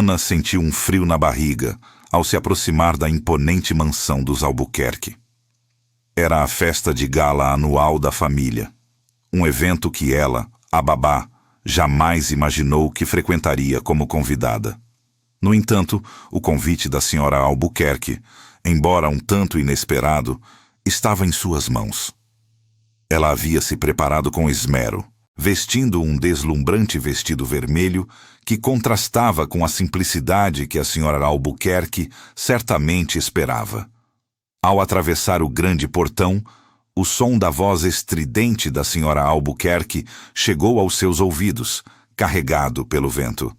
Ana sentiu um frio na barriga ao se aproximar da imponente mansão dos Albuquerque. Era a festa de gala anual da família, um evento que ela, a babá, jamais imaginou que frequentaria como convidada. No entanto, o convite da senhora Albuquerque, embora um tanto inesperado, estava em suas mãos. Ela havia se preparado com esmero, vestindo um deslumbrante vestido vermelho que contrastava com a simplicidade que a senhora Albuquerque certamente esperava. Ao atravessar o grande portão, o som da voz estridente da senhora Albuquerque chegou aos seus ouvidos, carregado pelo vento.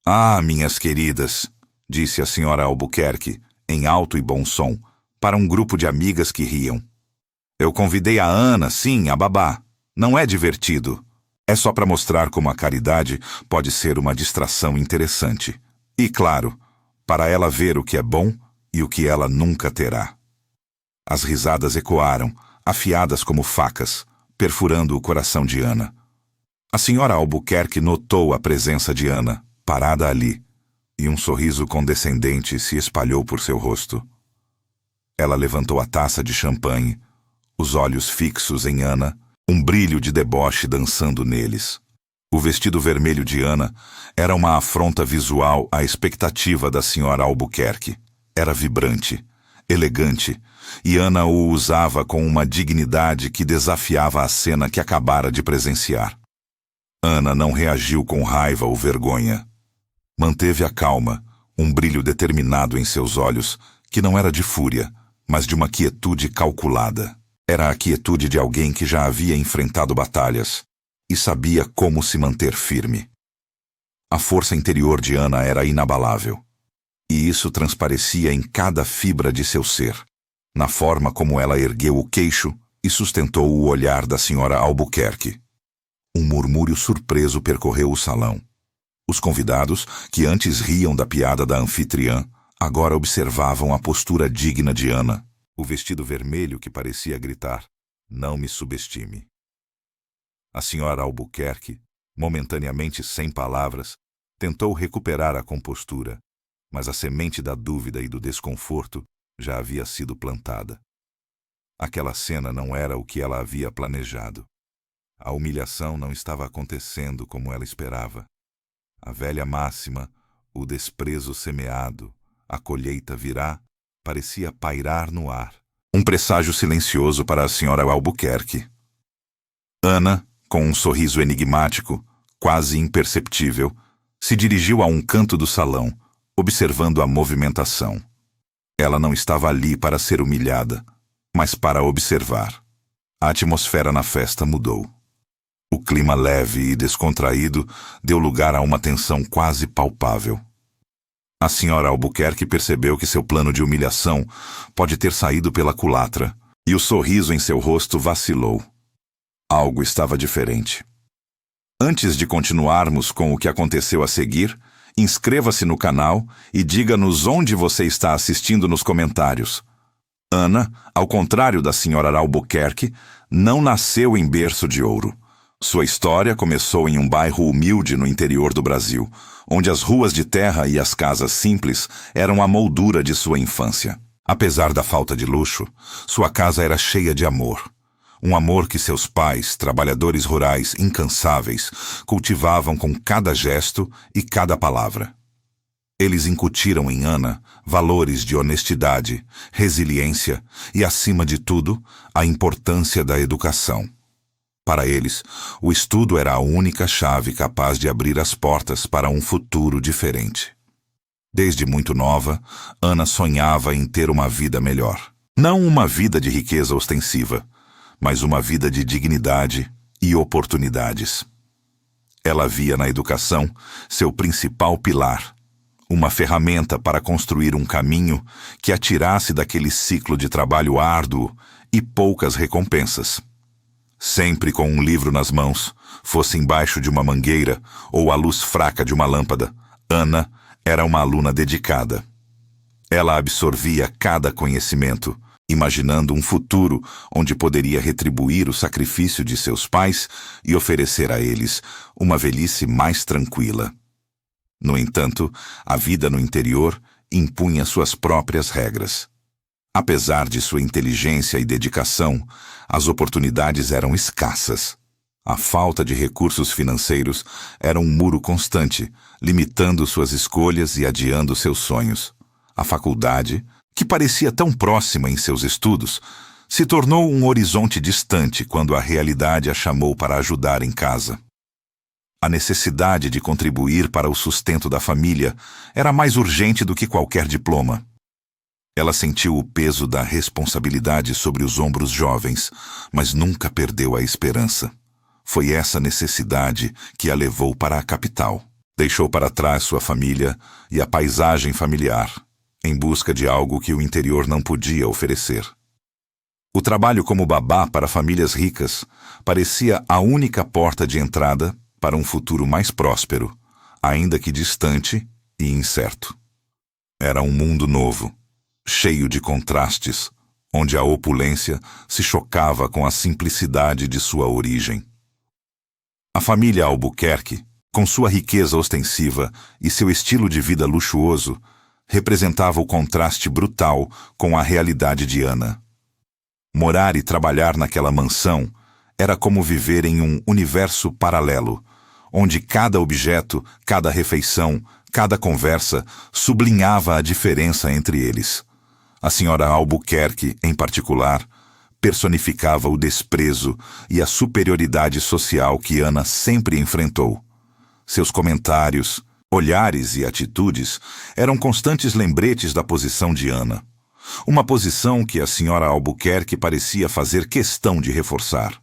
"Ah, minhas queridas", disse a senhora Albuquerque, em alto e bom som, para um grupo de amigas que riam. "Eu convidei a Ana, sim, a babá. Não é divertido. É só para mostrar como a caridade pode ser uma distração interessante. E, claro, para ela ver o que é bom e o que ela nunca terá." As risadas ecoaram, afiadas como facas, perfurando o coração de Ana. A senhora Albuquerque notou a presença de Ana, parada ali, e um sorriso condescendente se espalhou por seu rosto. Ela levantou a taça de champanhe, os olhos fixos em Ana, um brilho de deboche dançando neles. O vestido vermelho de Ana era uma afronta visual à expectativa da senhora Albuquerque. Era vibrante, elegante, e Ana o usava com uma dignidade que desafiava a cena que acabara de presenciar. Ana não reagiu com raiva ou vergonha. Manteve a calma, um brilho determinado em seus olhos, que não era de fúria, mas de uma quietude calculada. Era a quietude de alguém que já havia enfrentado batalhas e sabia como se manter firme. A força interior de Ana era inabalável, e isso transparecia em cada fibra de seu ser, na forma como ela ergueu o queixo e sustentou o olhar da senhora Albuquerque. Um murmúrio surpreso percorreu o salão. Os convidados, que antes riam da piada da anfitriã, agora observavam a postura digna de Ana, o vestido vermelho que parecia gritar: "Não me subestime." A senhora Albuquerque, momentaneamente sem palavras, tentou recuperar a compostura, mas a semente da dúvida e do desconforto já havia sido plantada. Aquela cena não era o que ela havia planejado. A humilhação não estava acontecendo como ela esperava. A velha máxima, o desprezo semeado, a colheita virá, parecia pairar no ar. Um presságio silencioso para a senhora Albuquerque. Ana, com um sorriso enigmático, quase imperceptível, se dirigiu a um canto do salão, observando a movimentação. Ela não estava ali para ser humilhada, mas para observar. A atmosfera na festa mudou. O clima leve e descontraído deu lugar a uma tensão quase palpável. A senhora Albuquerque percebeu que seu plano de humilhação pode ter saído pela culatra, e o sorriso em seu rosto vacilou. Algo estava diferente. Antes de continuarmos com o que aconteceu a seguir, inscreva-se no canal e diga-nos onde você está assistindo nos comentários. Ana, ao contrário da senhora Albuquerque, não nasceu em berço de ouro. Sua história começou em um bairro humilde no interior do Brasil, onde as ruas de terra e as casas simples eram a moldura de sua infância. Apesar da falta de luxo, sua casa era cheia de amor. Um amor que seus pais, trabalhadores rurais incansáveis, cultivavam com cada gesto e cada palavra. Eles incutiram em Ana valores de honestidade, resiliência e, acima de tudo, a importância da educação. Para eles, o estudo era a única chave capaz de abrir as portas para um futuro diferente. Desde muito nova, Ana sonhava em ter uma vida melhor. Não uma vida de riqueza ostensiva, mas uma vida de dignidade e oportunidades. Ela via na educação seu principal pilar, uma ferramenta para construir um caminho que a tirasse daquele ciclo de trabalho árduo e poucas recompensas. Sempre com um livro nas mãos, fosse embaixo de uma mangueira ou à luz fraca de uma lâmpada, Ana era uma aluna dedicada. Ela absorvia cada conhecimento, imaginando um futuro onde poderia retribuir o sacrifício de seus pais e oferecer a eles uma velhice mais tranquila. No entanto, a vida no interior impunha suas próprias regras. Apesar de sua inteligência e dedicação, as oportunidades eram escassas. A falta de recursos financeiros era um muro constante, limitando suas escolhas e adiando seus sonhos. A faculdade, que parecia tão próxima em seus estudos, se tornou um horizonte distante quando a realidade a chamou para ajudar em casa. A necessidade de contribuir para o sustento da família era mais urgente do que qualquer diploma. Ela sentiu o peso da responsabilidade sobre os ombros jovens, mas nunca perdeu a esperança. Foi essa necessidade que a levou para a capital. Deixou para trás sua família e a paisagem familiar, em busca de algo que o interior não podia oferecer. O trabalho como babá para famílias ricas parecia a única porta de entrada para um futuro mais próspero, ainda que distante e incerto. Era um mundo novo, cheio de contrastes, onde a opulência se chocava com a simplicidade de sua origem. A família Albuquerque, com sua riqueza ostensiva e seu estilo de vida luxuoso, representava o contraste brutal com a realidade de Ana. Morar e trabalhar naquela mansão era como viver em um universo paralelo, onde cada objeto, cada refeição, cada conversa sublinhava a diferença entre eles. A senhora Albuquerque, em particular, personificava o desprezo e a superioridade social que Ana sempre enfrentou. Seus comentários, olhares e atitudes eram constantes lembretes da posição de Ana. Uma posição que a senhora Albuquerque parecia fazer questão de reforçar.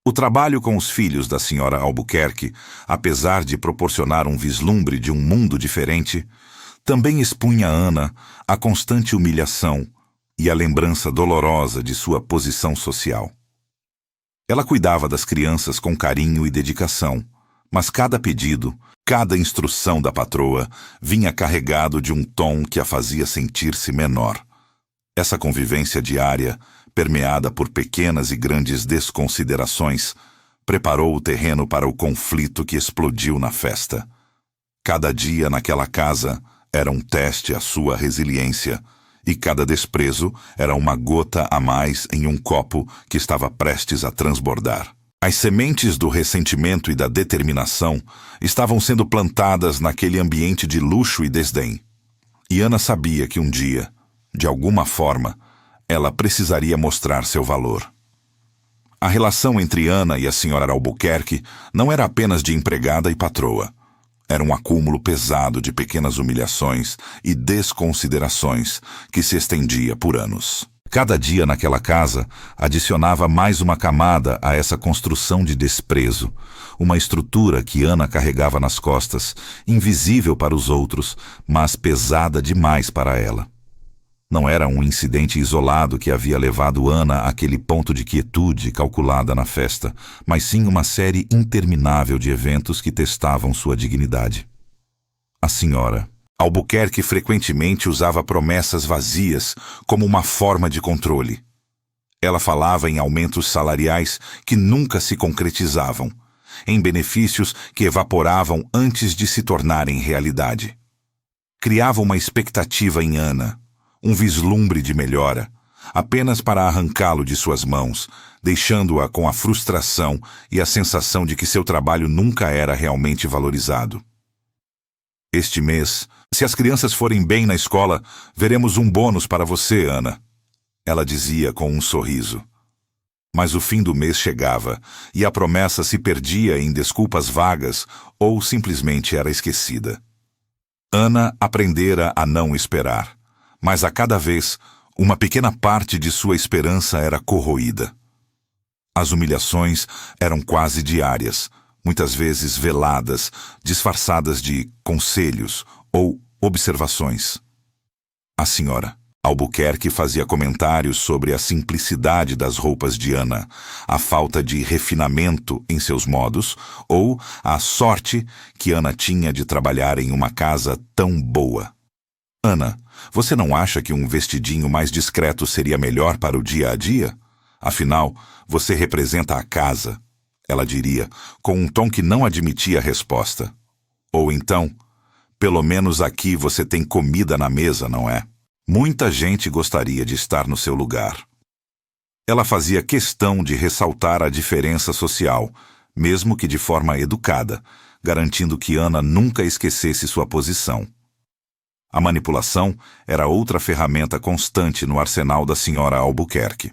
O trabalho com os filhos da senhora Albuquerque, apesar de proporcionar um vislumbre de um mundo diferente, também expunha Ana à constante humilhação e à lembrança dolorosa de sua posição social. Ela cuidava das crianças com carinho e dedicação, mas cada pedido, cada instrução da patroa vinha carregado de um tom que a fazia sentir-se menor. Essa convivência diária, permeada por pequenas e grandes desconsiderações, preparou o terreno para o conflito que explodiu na festa. Cada dia naquela casa era um teste à sua resiliência, e cada desprezo era uma gota a mais em um copo que estava prestes a transbordar. As sementes do ressentimento e da determinação estavam sendo plantadas naquele ambiente de luxo e desdém. E Ana sabia que um dia, de alguma forma, ela precisaria mostrar seu valor. A relação entre Ana e a senhora Albuquerque não era apenas de empregada e patroa. Era um acúmulo pesado de pequenas humilhações e desconsiderações que se estendia por anos. Cada dia naquela casa adicionava mais uma camada a essa construção de desprezo, uma estrutura que Ana carregava nas costas, invisível para os outros, mas pesada demais para ela. Não era um incidente isolado que havia levado Ana àquele ponto de quietude calculada na festa, mas sim uma série interminável de eventos que testavam sua dignidade. A senhora Albuquerque frequentemente usava promessas vazias como uma forma de controle. Ela falava em aumentos salariais que nunca se concretizavam, em benefícios que evaporavam antes de se tornarem realidade. Criava uma expectativa em Ana, um vislumbre de melhora, apenas para arrancá-lo de suas mãos, deixando-a com a frustração e a sensação de que seu trabalho nunca era realmente valorizado. Este mês, se as crianças forem bem na escola, veremos um bônus para você, Ana, ela dizia com um sorriso. Mas o fim do mês chegava e a promessa se perdia em desculpas vagas ou simplesmente era esquecida. Ana aprendera a não esperar, mas a cada vez uma pequena parte de sua esperança era corroída. As humilhações eram quase diárias, muitas vezes veladas, disfarçadas de conselhos ou observações. A senhora Albuquerque fazia comentários sobre a simplicidade das roupas de Ana, a falta de refinamento em seus modos ou a sorte que Ana tinha de trabalhar em uma casa tão boa. Ana, você não acha que um vestidinho mais discreto seria melhor para o dia a dia? Afinal, você representa a casa, ela diria, com um tom que não admitia resposta. Ou então, Pelo menos aqui você tem comida na mesa, não é? Muita gente gostaria de estar no seu lugar. Ela fazia questão de ressaltar a diferença social, mesmo que de forma educada, garantindo que Ana nunca esquecesse sua posição. A manipulação era outra ferramenta constante no arsenal da senhora Albuquerque.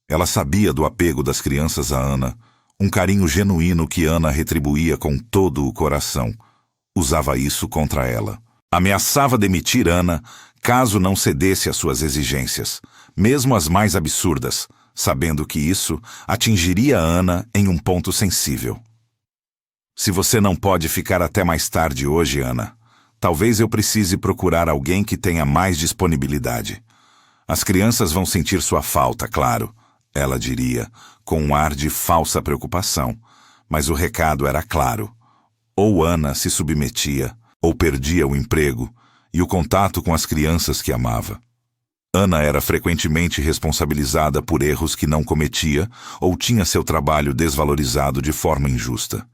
Ela sabia do apego das crianças a Ana, um carinho genuíno que Ana retribuía com todo o coração. Usava isso contra ela. Ameaçava demitir Ana caso não cedesse às suas exigências, mesmo as mais absurdas, sabendo que isso atingiria Ana em um ponto sensível. Se você não pode ficar até mais tarde hoje, Ana, talvez eu precise procurar alguém que tenha mais disponibilidade. As crianças vão sentir sua falta, claro, ela diria, com um ar de falsa preocupação, mas o recado era claro. Ou Ana se submetia, ou perdia o emprego e o contato com as crianças que amava. Ana era frequentemente responsabilizada por erros que não cometia ou tinha seu trabalho desvalorizado de forma injusta.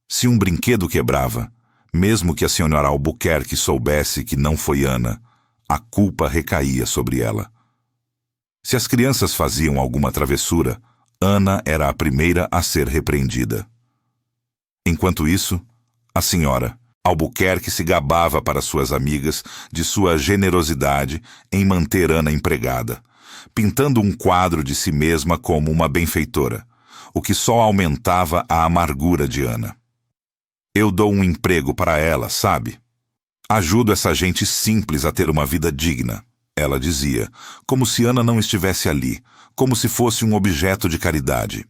Se um brinquedo quebrava, mesmo que a senhora Albuquerque soubesse que não foi Ana, a culpa recaía sobre ela. Se as crianças faziam alguma travessura, Ana era a primeira a ser repreendida. Enquanto isso, a senhora Albuquerque se gabava para suas amigas de sua generosidade em manter Ana empregada, pintando um quadro de si mesma como uma benfeitora, o que só aumentava a amargura de Ana. Eu dou um emprego para ela, sabe? Ajudo essa gente simples a ter uma vida digna, ela dizia, como se Ana não estivesse ali, como se fosse um objeto de caridade.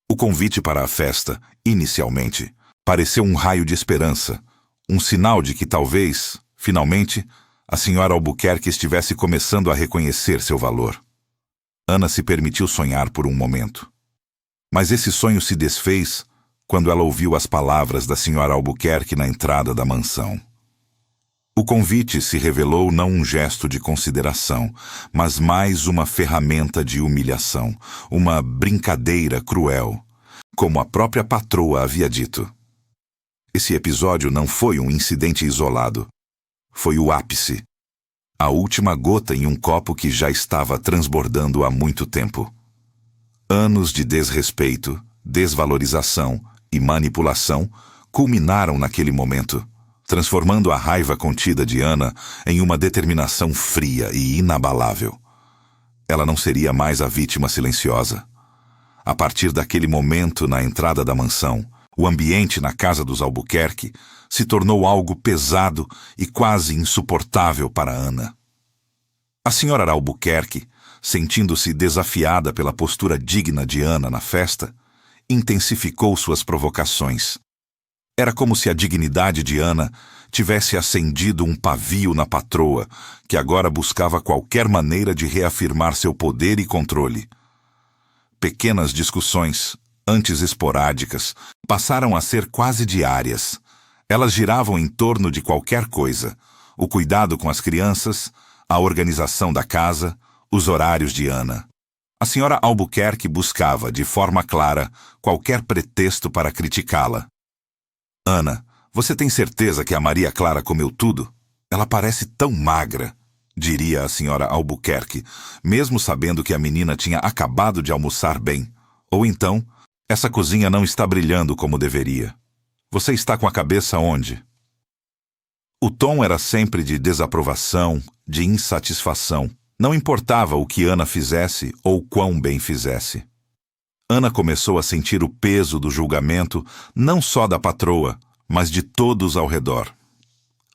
O convite para a festa, inicialmente, pareceu um raio de esperança, um sinal de que talvez, finalmente, a senhora Albuquerque estivesse começando a reconhecer seu valor. Ana se permitiu sonhar por um momento. Mas esse sonho se desfez quando ela ouviu as palavras da senhora Albuquerque na entrada da mansão. O convite se revelou não um gesto de consideração, mas mais uma ferramenta de humilhação, uma brincadeira cruel, como a própria patroa havia dito. Esse episódio não foi um incidente isolado. Foi o ápice. A última gota em um copo que já estava transbordando há muito tempo. Anos de desrespeito, desvalorização e manipulação culminaram naquele momento, transformando a raiva contida de Ana em uma determinação fria e inabalável. Ela não seria mais a vítima silenciosa. A partir daquele momento na entrada da mansão, o ambiente na casa dos Albuquerque se tornou algo pesado e quase insuportável para Ana. A senhora Albuquerque, sentindo-se desafiada pela postura digna de Ana na festa, intensificou suas provocações. Era como se a dignidade de Ana tivesse acendido um pavio na patroa, que agora buscava qualquer maneira de reafirmar seu poder e controle. Pequenas discussões, antes esporádicas, passaram a ser quase diárias. Elas giravam em torno de qualquer coisa: o cuidado com as crianças, a organização da casa, os horários de Ana. A senhora Albuquerque buscava, de forma clara, qualquer pretexto para criticá-la. Ana, você tem certeza que a Maria Clara comeu tudo? Ela parece tão magra, diria a senhora Albuquerque, mesmo sabendo que a menina tinha acabado de almoçar bem. Ou então, essa cozinha não está brilhando como deveria. Você está com a cabeça onde? O tom era sempre de desaprovação, de insatisfação. Não importava o que Ana fizesse ou quão bem fizesse. Ana começou a sentir o peso do julgamento não só da patroa, mas de todos ao redor.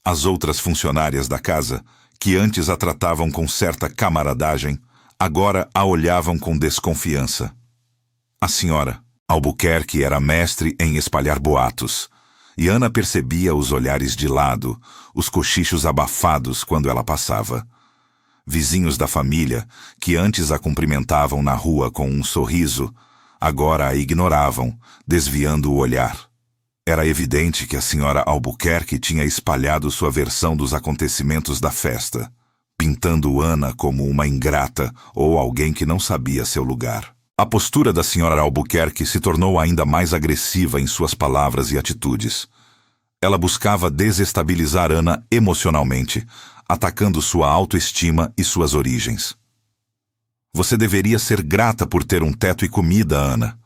As outras funcionárias da casa, que antes a tratavam com certa camaradagem, agora a olhavam com desconfiança. A senhora Albuquerque era mestre em espalhar boatos, e Ana percebia os olhares de lado, os cochichos abafados quando ela passava. Vizinhos da família, que antes a cumprimentavam na rua com um sorriso, agora a ignoravam, desviando o olhar. Era evidente que a senhora Albuquerque tinha espalhado sua versão dos acontecimentos da festa, pintando Ana como uma ingrata ou alguém que não sabia seu lugar. A postura da senhora Albuquerque se tornou ainda mais agressiva em suas palavras e atitudes. Ela buscava desestabilizar Ana emocionalmente, atacando sua autoestima e suas origens. Você deveria ser grata por ter um teto e comida, Ana.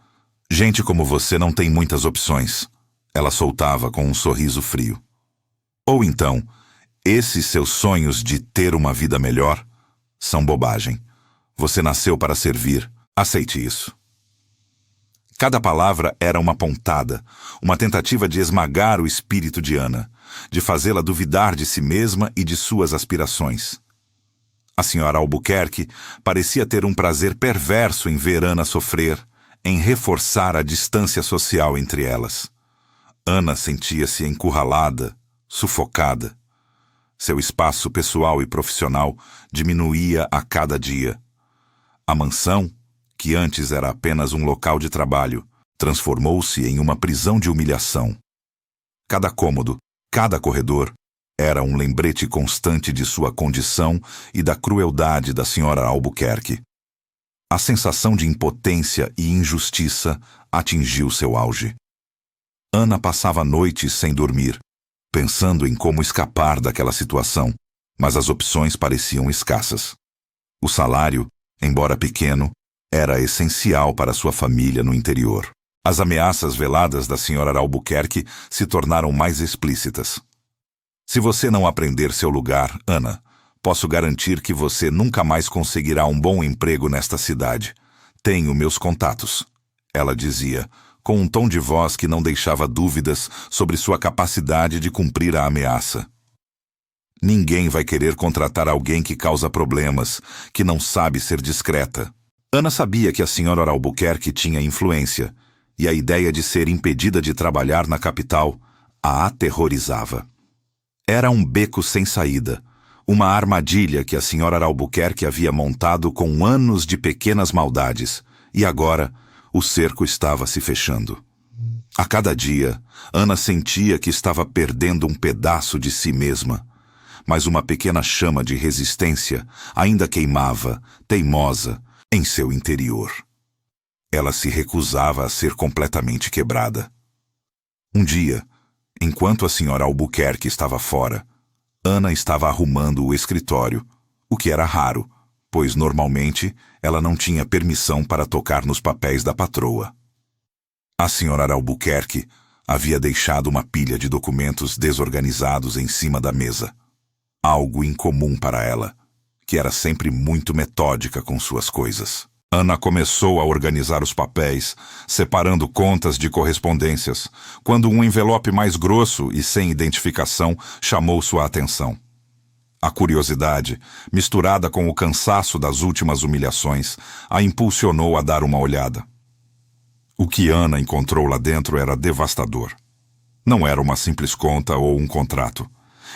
Gente como você não tem muitas opções. Ela soltava com um sorriso frio. Ou então, esses seus sonhos de ter uma vida melhor são bobagem. Você nasceu para servir. Aceite isso. Cada palavra era uma pontada, uma tentativa de esmagar o espírito de Ana, de fazê-la duvidar de si mesma e de suas aspirações. A senhora Albuquerque parecia ter um prazer perverso em ver Ana sofrer, em reforçar a distância social entre elas. Ana sentia-se encurralada, sufocada. Seu espaço pessoal e profissional diminuía a cada dia. A mansão, que antes era apenas um local de trabalho, transformou-se em uma prisão de humilhação. Cada cômodo, cada corredor, era um lembrete constante de sua condição e da crueldade da senhora Albuquerque. A sensação de impotência e injustiça atingiu seu auge. Ana passava noites sem dormir, pensando em como escapar daquela situação, mas as opções pareciam escassas. O salário, embora pequeno, era essencial para sua família no interior. As ameaças veladas da senhora Albuquerque se tornaram mais explícitas. Se você não aprender seu lugar, Ana, posso garantir que você nunca mais conseguirá um bom emprego nesta cidade. Tenho meus contatos, ela dizia, com um tom de voz que não deixava dúvidas sobre sua capacidade de cumprir a ameaça. Ninguém vai querer contratar alguém que causa problemas, que não sabe ser discreta. Ana sabia que a senhora Albuquerque tinha influência, e a ideia de ser impedida de trabalhar na capital a aterrorizava. Era um beco sem saída, uma armadilha que a senhora Albuquerque havia montado com anos de pequenas maldades, e agora o cerco estava se fechando. A cada dia, Ana sentia que estava perdendo um pedaço de si mesma, mas uma pequena chama de resistência ainda queimava, teimosa, em seu interior. Ela se recusava a ser completamente quebrada. Um dia, enquanto a senhora Albuquerque estava fora, Ana estava arrumando o escritório, o que era raro, pois normalmente ela não tinha permissão para tocar nos papéis da patroa. A senhora Albuquerque havia deixado uma pilha de documentos desorganizados em cima da mesa. Algo incomum para ela, que era sempre muito metódica com suas coisas. Ana começou a organizar os papéis, separando contas de correspondências, quando um envelope mais grosso e sem identificação chamou sua atenção. A curiosidade, misturada com o cansaço das últimas humilhações, a impulsionou a dar uma olhada. O que Ana encontrou lá dentro era devastador. Não era uma simples conta ou um contrato.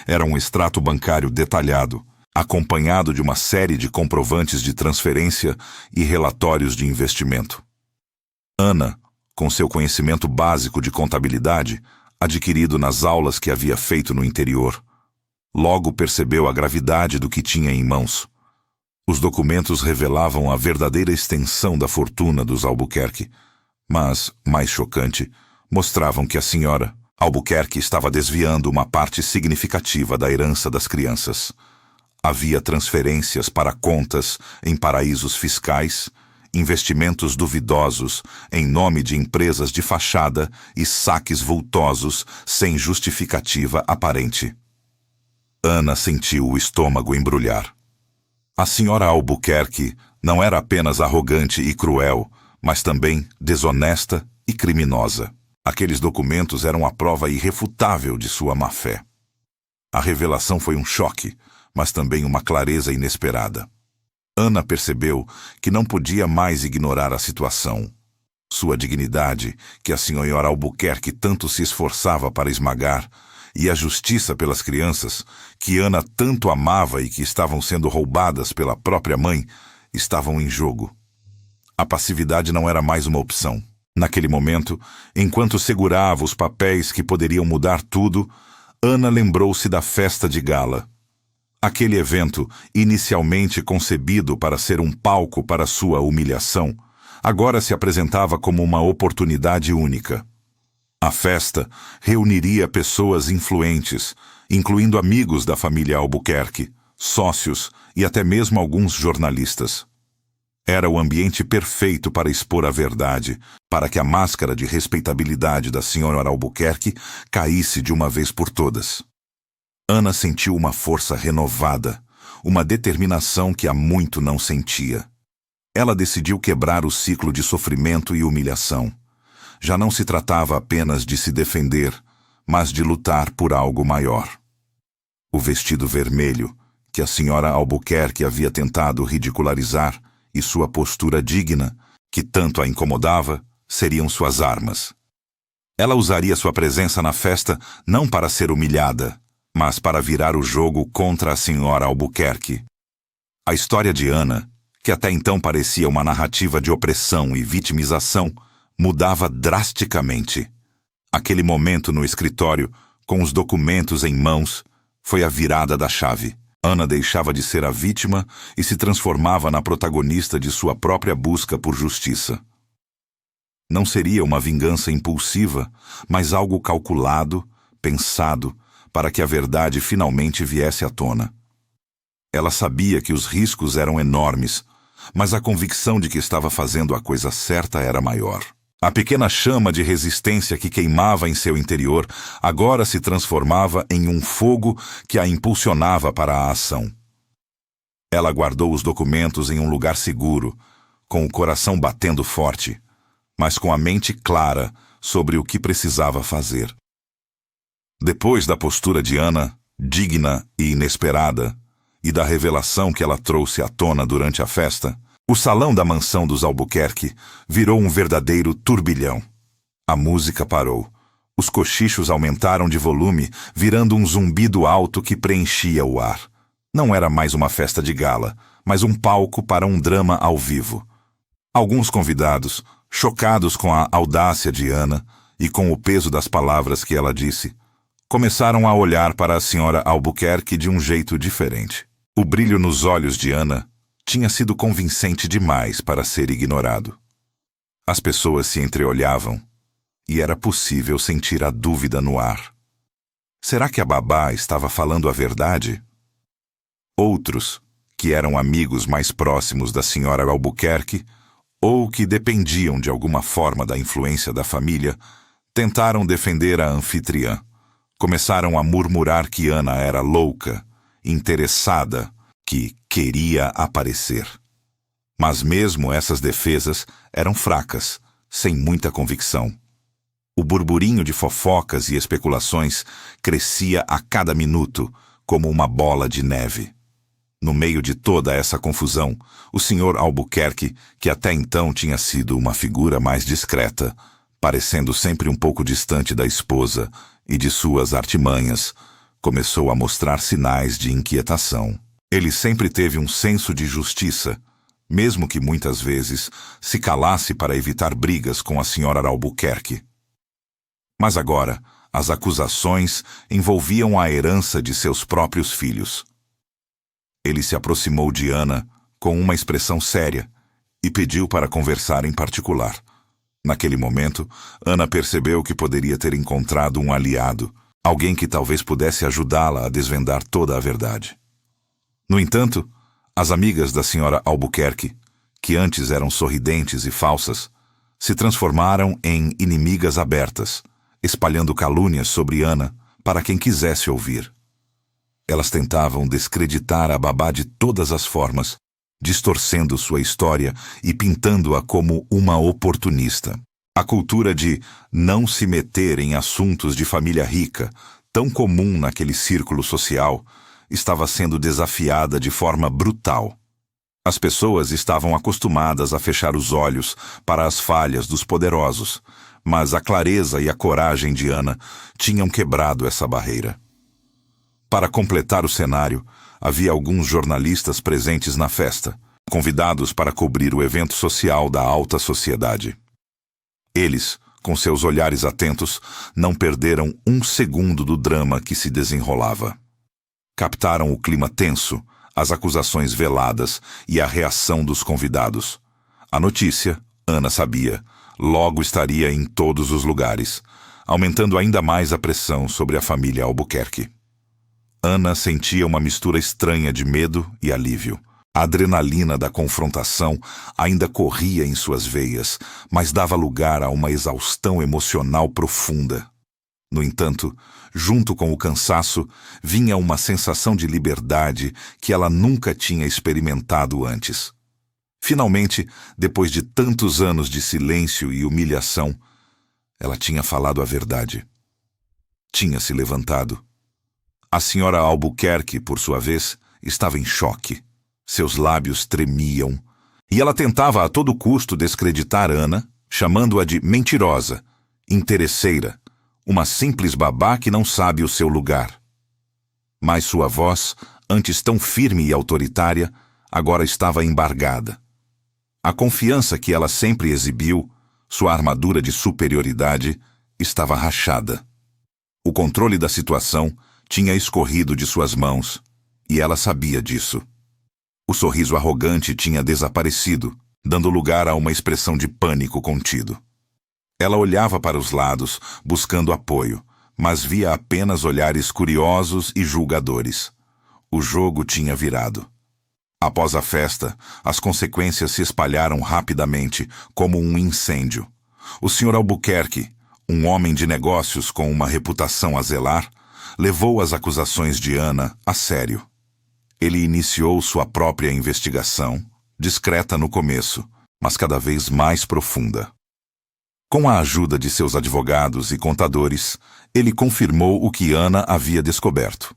Era um extrato bancário detalhado, acompanhado de uma série de comprovantes de transferência e relatórios de investimento. Ana, com seu conhecimento básico de contabilidade, adquirido nas aulas que havia feito no interior, logo percebeu a gravidade do que tinha em mãos. Os documentos revelavam a verdadeira extensão da fortuna dos Albuquerque, mas, mais chocante, mostravam que a senhora Albuquerque estava desviando uma parte significativa da herança das crianças. Havia transferências para contas em paraísos fiscais, investimentos duvidosos em nome de empresas de fachada e saques vultosos sem justificativa aparente. Ana sentiu o estômago embrulhar. A senhora Albuquerque não era apenas arrogante e cruel, mas também desonesta e criminosa. Aqueles documentos eram a prova irrefutável de sua má-fé. A revelação foi um choque, mas também uma clareza inesperada. Ana percebeu que não podia mais ignorar a situação. Sua dignidade, que a senhora Albuquerque tanto se esforçava para esmagar, e a justiça pelas crianças, que Ana tanto amava e que estavam sendo roubadas pela própria mãe, estavam em jogo. A passividade não era mais uma opção. Naquele momento, enquanto segurava os papéis que poderiam mudar tudo, Ana lembrou-se da festa de gala. Aquele evento, inicialmente concebido para ser um palco para sua humilhação, agora se apresentava como uma oportunidade única. A festa reuniria pessoas influentes, incluindo amigos da família Albuquerque, sócios e até mesmo alguns jornalistas. Era o ambiente perfeito para expor a verdade, para que a máscara de respeitabilidade da senhora Albuquerque caísse de uma vez por todas. Ana sentiu uma força renovada, uma determinação que há muito não sentia. Ela decidiu quebrar o ciclo de sofrimento e humilhação. Já não se tratava apenas de se defender, mas de lutar por algo maior. O vestido vermelho, que a senhora Albuquerque havia tentado ridicularizar, e sua postura digna, que tanto a incomodava, seriam suas armas. Ela usaria sua presença na festa não para ser humilhada, mas para virar o jogo contra a senhora Albuquerque. A história de Ana, que até então parecia uma narrativa de opressão e vitimização, mudava drasticamente. Aquele momento no escritório, com os documentos em mãos, foi a virada da chave. Ana deixava de ser a vítima e se transformava na protagonista de sua própria busca por justiça. Não seria uma vingança impulsiva, mas algo calculado, pensado, para que a verdade finalmente viesse à tona. Ela sabia que os riscos eram enormes, mas a convicção de que estava fazendo a coisa certa era maior. A pequena chama de resistência que queimava em seu interior agora se transformava em um fogo que a impulsionava para a ação. Ela guardou os documentos em um lugar seguro, com o coração batendo forte, mas com a mente clara sobre o que precisava fazer. Depois da postura de Ana, digna e inesperada, e da revelação que ela trouxe à tona durante a festa, o salão da mansão dos Albuquerque virou um verdadeiro turbilhão. A música parou. Os cochichos aumentaram de volume, virando um zumbido alto que preenchia o ar. Não era mais uma festa de gala, mas um palco para um drama ao vivo. Alguns convidados, chocados com a audácia de Ana e com o peso das palavras que ela disse, começaram a olhar para a senhora Albuquerque de um jeito diferente. O brilho nos olhos de Ana tinha sido convincente demais para ser ignorado. As pessoas se entreolhavam, e era possível sentir a dúvida no ar. Será que a babá estava falando a verdade? Outros, que eram amigos mais próximos da senhora Albuquerque, ou que dependiam de alguma forma da influência da família, tentaram defender a anfitriã. Começaram a murmurar que Ana era louca, interessada, que queria aparecer. Mas mesmo essas defesas eram fracas, sem muita convicção. O burburinho de fofocas e especulações crescia a cada minuto, como uma bola de neve. No meio de toda essa confusão, o senhor Albuquerque, que até então tinha sido uma figura mais discreta, parecendo sempre um pouco distante da esposa e de suas artimanhas, começou a mostrar sinais de inquietação. Ele sempre teve um senso de justiça, mesmo que muitas vezes se calasse para evitar brigas com a senhora Albuquerque. Mas agora, as acusações envolviam a herança de seus próprios filhos. Ele se aproximou de Ana com uma expressão séria e pediu para conversar em particular. Naquele momento, Ana percebeu que poderia ter encontrado um aliado, alguém que talvez pudesse ajudá-la a desvendar toda a verdade. No entanto, as amigas da senhora Albuquerque, que antes eram sorridentes e falsas, se transformaram em inimigas abertas, espalhando calúnias sobre Ana para quem quisesse ouvir. Elas tentavam descreditar a babá de todas as formas, distorcendo sua história e pintando-a como uma oportunista. A cultura de não se meter em assuntos de família rica, tão comum naquele círculo social, estava sendo desafiada de forma brutal. As pessoas estavam acostumadas a fechar os olhos para as falhas dos poderosos, mas a clareza e a coragem de Ana tinham quebrado essa barreira. Para completar o cenário, havia alguns jornalistas presentes na festa, convidados para cobrir o evento social da alta sociedade. Eles, com seus olhares atentos, não perderam um segundo do drama que se desenrolava. Captaram o clima tenso, as acusações veladas e a reação dos convidados. A notícia, Ana sabia, logo estaria em todos os lugares. aumentando ainda mais a pressão sobre a família Albuquerque. Ana sentia uma mistura estranha de medo e alívio. A adrenalina da confrontação ainda corria em suas veias, mas dava lugar a uma exaustão emocional profunda. No entanto, junto com o cansaço, vinha uma sensação de liberdade que ela nunca tinha experimentado antes. Finalmente, depois de tantos anos de silêncio e humilhação, ela tinha falado a verdade. Tinha se levantado. A senhora Albuquerque, por sua vez, estava em choque. Seus lábios tremiam, e ela tentava a todo custo descreditar Ana, chamando-a de mentirosa, interesseira, uma simples babá que não sabe o seu lugar. Mas sua voz, antes tão firme e autoritária, agora estava embargada. A confiança que ela sempre exibiu, sua armadura de superioridade, estava rachada. O controle da situação tinha escorrido de suas mãos, e ela sabia disso. O sorriso arrogante tinha desaparecido, dando lugar a uma expressão de pânico contido. Ela olhava para os lados, buscando apoio, mas via apenas olhares curiosos e julgadores. O jogo tinha virado. Após a festa, as consequências se espalharam rapidamente, como um incêndio. O Sr. Albuquerque, um homem de negócios com uma reputação a zelar, levou as acusações de Ana a sério. Ele iniciou sua própria investigação, discreta no começo, mas cada vez mais profunda. Com a ajuda de seus advogados e contadores, ele confirmou o que Ana havia descoberto.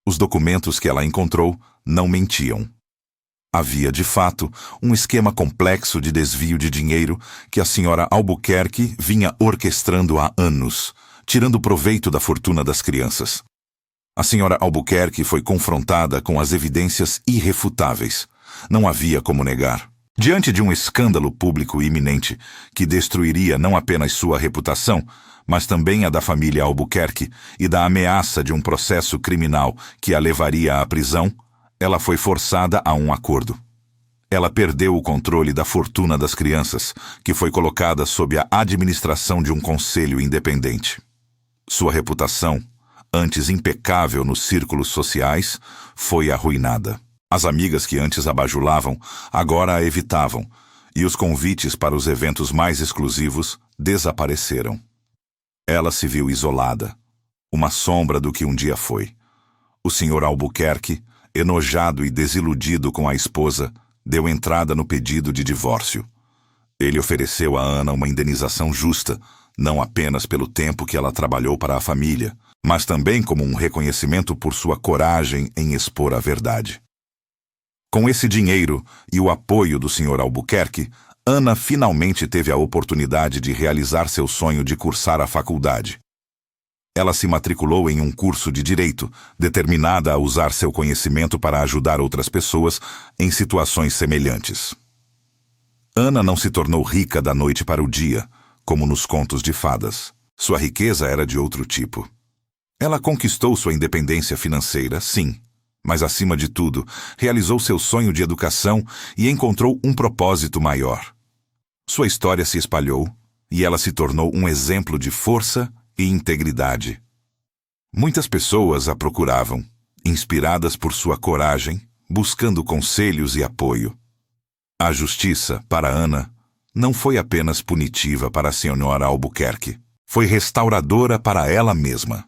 Os documentos que ela encontrou não mentiam. Havia, de fato, um esquema complexo de desvio de dinheiro que a senhora Albuquerque vinha orquestrando há anos, tirando proveito da fortuna das crianças. A senhora Albuquerque foi confrontada com as evidências irrefutáveis. Não havia como negar. Diante de um escândalo público iminente que destruiria não apenas sua reputação, mas também a da família Albuquerque e da ameaça de um processo criminal que a levaria à prisão, ela foi forçada a um acordo. Ela perdeu o controle da fortuna das crianças, que foi colocada sob a administração de um conselho independente. Sua reputação, antes impecável nos círculos sociais, foi arruinada. As amigas que antes a bajulavam, agora a evitavam, e os convites para os eventos mais exclusivos desapareceram. Ela se viu isolada, uma sombra do que um dia foi. O Sr. Albuquerque, enojado e desiludido com a esposa, deu entrada no pedido de divórcio. Ele ofereceu a Ana uma indenização justa, não apenas pelo tempo que ela trabalhou para a família, mas também como um reconhecimento por sua coragem em expor a verdade. Com esse dinheiro e o apoio do Sr. Albuquerque, Ana finalmente teve a oportunidade de realizar seu sonho de cursar a faculdade. Ela se matriculou em um curso de direito, determinada a usar seu conhecimento para ajudar outras pessoas em situações semelhantes. Ana não se tornou rica da noite para o dia, como nos contos de fadas. Sua riqueza era de outro tipo. Ela conquistou sua independência financeira, sim, mas acima de tudo, realizou seu sonho de educação e encontrou um propósito maior. Sua história se espalhou e ela se tornou um exemplo de força e integridade. Muitas pessoas a procuravam, inspiradas por sua coragem, buscando conselhos e apoio. A justiça, para Ana, não foi apenas punitiva para a senhora Albuquerque, foi restauradora para ela mesma.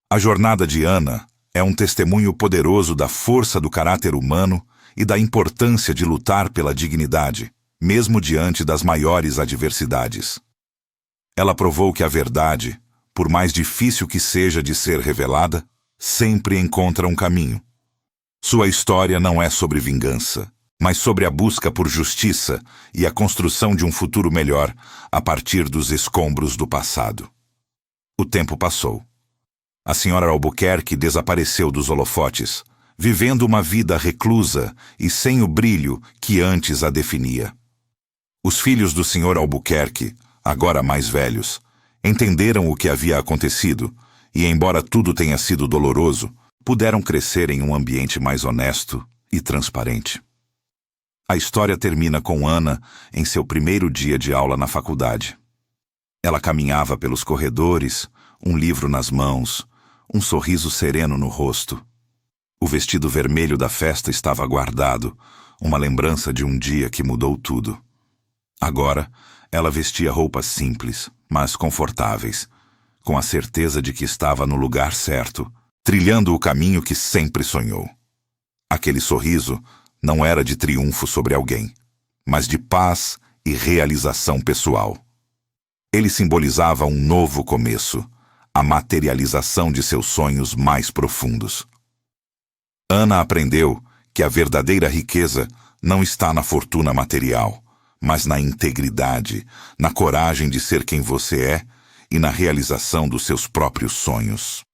A jornada de Ana é um testemunho poderoso da força do caráter humano e da importância de lutar pela dignidade, mesmo diante das maiores adversidades. Ela provou que a verdade, por mais difícil que seja de ser revelada, sempre encontra um caminho. Sua história não é sobre vingança, mas sobre a busca por justiça e a construção de um futuro melhor a partir dos escombros do passado. O tempo passou. A senhora Albuquerque desapareceu dos holofotes, vivendo uma vida reclusa e sem o brilho que antes a definia. Os filhos do Sr. Albuquerque, agora mais velhos, entenderam o que havia acontecido e, embora tudo tenha sido doloroso, puderam crescer em um ambiente mais honesto e transparente. A história termina com Ana em seu primeiro dia de aula na faculdade. Ela caminhava pelos corredores, um livro nas mãos, um sorriso sereno no rosto. O vestido vermelho da festa estava guardado, uma lembrança de um dia que mudou tudo. Agora, ela vestia roupas simples, mas confortáveis, com a certeza de que estava no lugar certo, trilhando o caminho que sempre sonhou. Aquele sorriso não era de triunfo sobre alguém, mas de paz e realização pessoal. Ele simbolizava um novo começo, a materialização de seus sonhos mais profundos. Ana aprendeu que a verdadeira riqueza não está na fortuna material, mas na integridade, na coragem de ser quem você é e na realização dos seus próprios sonhos.